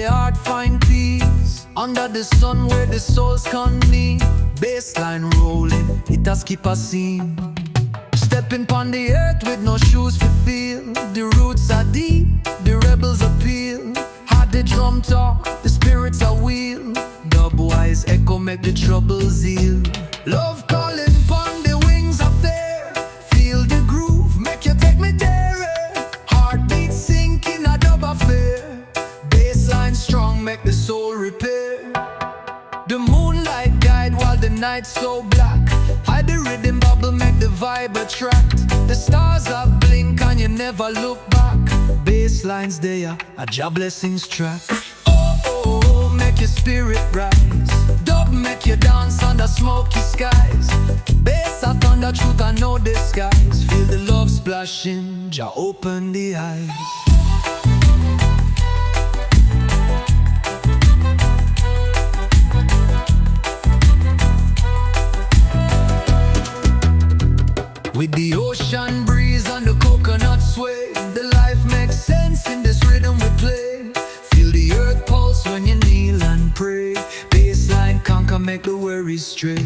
the heart find peace. Under the sun where the souls can meet. Bassline rolling, it has keep us seen. Stepping pon the earth with no shoes to feel. The roots are deep, the rebels appeal. Heart the drum talk, the spirits are wheel. Dub-wise echo make the troubles heal. Love calling pon the wings of fair. Feel the groove, make you take me there. Heartbeat sink in a dub affair. Bassline strong, make the soul repair. The moonlight guide while the night's so black. Hide the rhythm bubble, make the vibe attract. The stars are blink and you never look back. Basslines there, a job blessings track. Oh, oh, oh, make your spirit rise. Dub make you dance under smoky skies. Bass a thunder, truth I know disguise. Feel the love splashing, Jah open the eyes. With the ocean breeze and the coconut sway, the life makes sense in this rhythm we play. Feel the earth pulse when you kneel and pray. Bassline conquer, make the worries stray.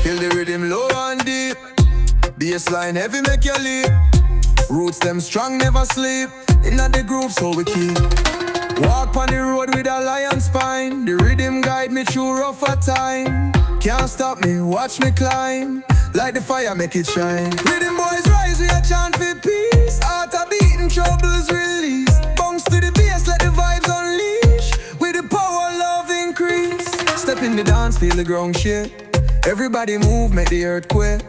Feel the rhythm low and deep. Bassline heavy make you leap. Roots them strong, never sleep. Inna the groove so we keep. Walk on the road with a lion spine. The rhythm guide me through rougher time. Can't stop me, watch me climb. Like the fire make it shine. Rhythm boys rise, we a chant for peace. Heart a beating, troubles release. Bounce to the bass, let the vibes unleash. With the power, love increase. Step in the dance, feel the ground shake. Everybody move, make the earth quake.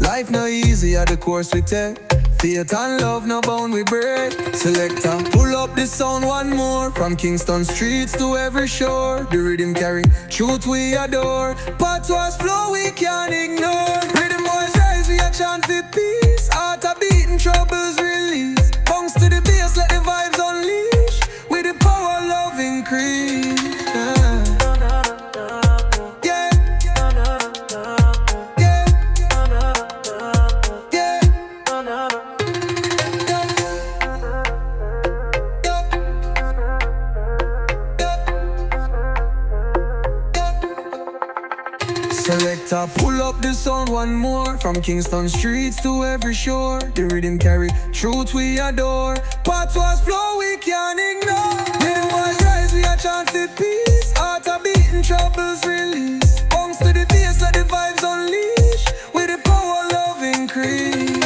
Life no easy, at the course we take. Faith and love, no bound we break. Selector, pull up the sound one more. From Kingston streets to every shore. The rhythm carry truth we adore. Patois flow we can't ignore. Rhythm boys rise, we a chant for peace. Heart a beating, troubles release. Bounce to the bass, let the vibes unleash. With the power, love increase. Selector, pull up the sound one more. From Kingston streets to every shore. The rhythm carry truth we adore. Patois flow we can't ignore. Rhythm boys rise, we a chant for peace. Heart a beating, troubles release. Bounce to the bass, let the vibes unleash. With the power, love increase.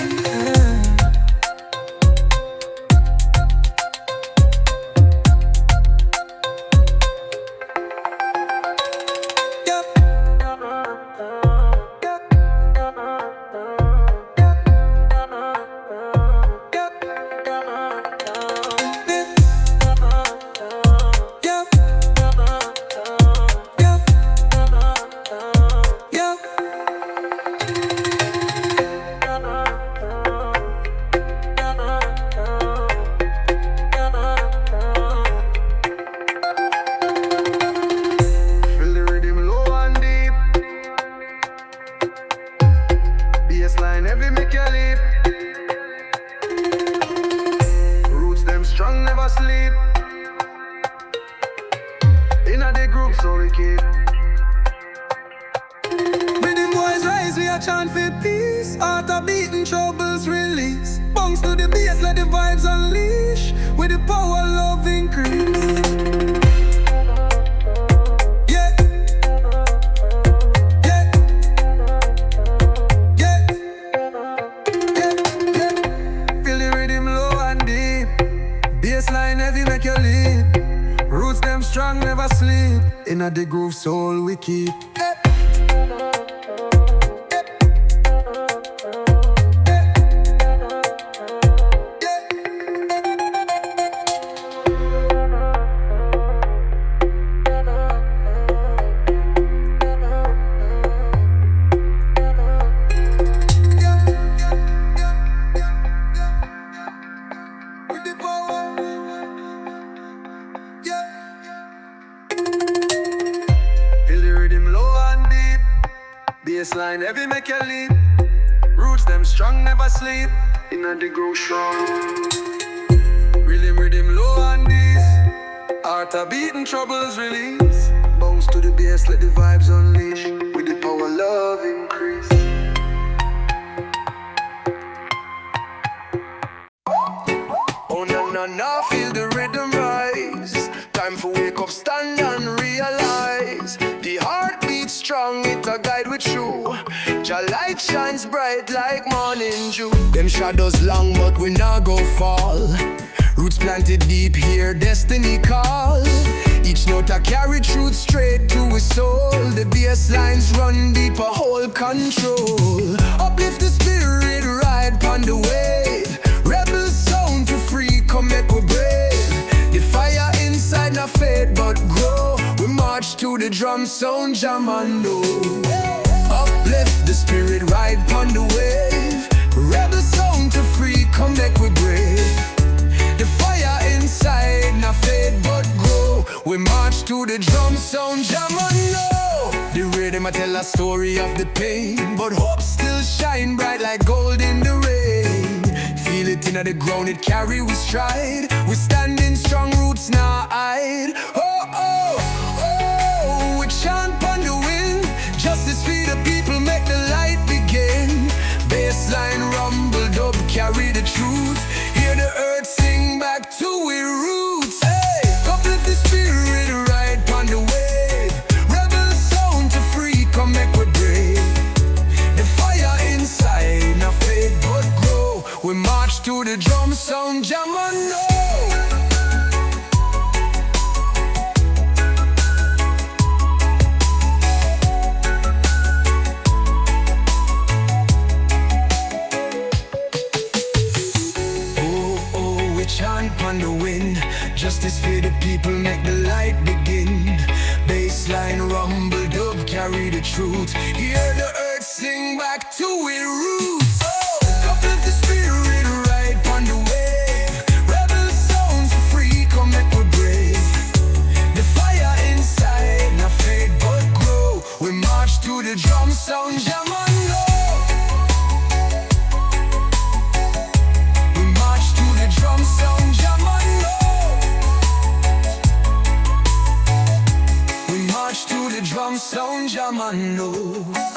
Bassline heavy make you leap. Roots them strong, never sleep. Inna the group so we keep. Rhythm boys rise, we a chant for peace. Heart a beating, troubles release. Bounce to the bass, let the vibes unleash. bassline heavy make you leap. Roots them strong, never sleep. Inna the groove, soul we keep. Bassline heavy make you leap. Roots them strong, never sleep. Inna the groove strong. Rhythm low on this. Heart a beating, troubles release. Bounce to the bass, let the vibes unleash. With the power, love increase. Oh na, feel the rhythm rise. Time for wake up, stand and realize. The heart beats strong, it a guide with you. Your light shines bright like morning dew. Them shadows long, but we not go fall. Roots planted deep here, destiny call. Each note I carry truth straight to his soul. The bass lines run deep, a whole control. Uplift the spirit, ride pon the wave. Rebel sound for free, come make we brave. The fire inside not fade but grow. We march to the drum sound, jam and know. Uplift the spirit, ride pon the wave. Rebel sound to free, come make we brave. The fire inside not fade but grow. We march to the drum sound, jam and know. The rhythm I tell a story of the pain, but hope still shine bright like gold in the rain. Feel it in the ground, it carry we stride. We standing strong, roots now hide. Oh, we chant on the wind. Justice for the people, make the light begin. Bassline rumble, dub carry the truth. Hear the earth sing back to our roots. Hey, uplift the spirit, ride on the wave. Rebel sound to free, come make we brave. The fire inside, not fade but grow. We march to the drum sound, jam and know. Chant on the wind. Justice for the people, make the light begin. Bassline rumble, dub carry the truth. Hear the earth sing back to our roots. Uplift the spirit, ride on the wave. Rebel sounds free, come make we brave. The fire inside not fade but grow. We march to the drum sound, jam and know. Sound jam and know. We march to the drum sound, jam and know.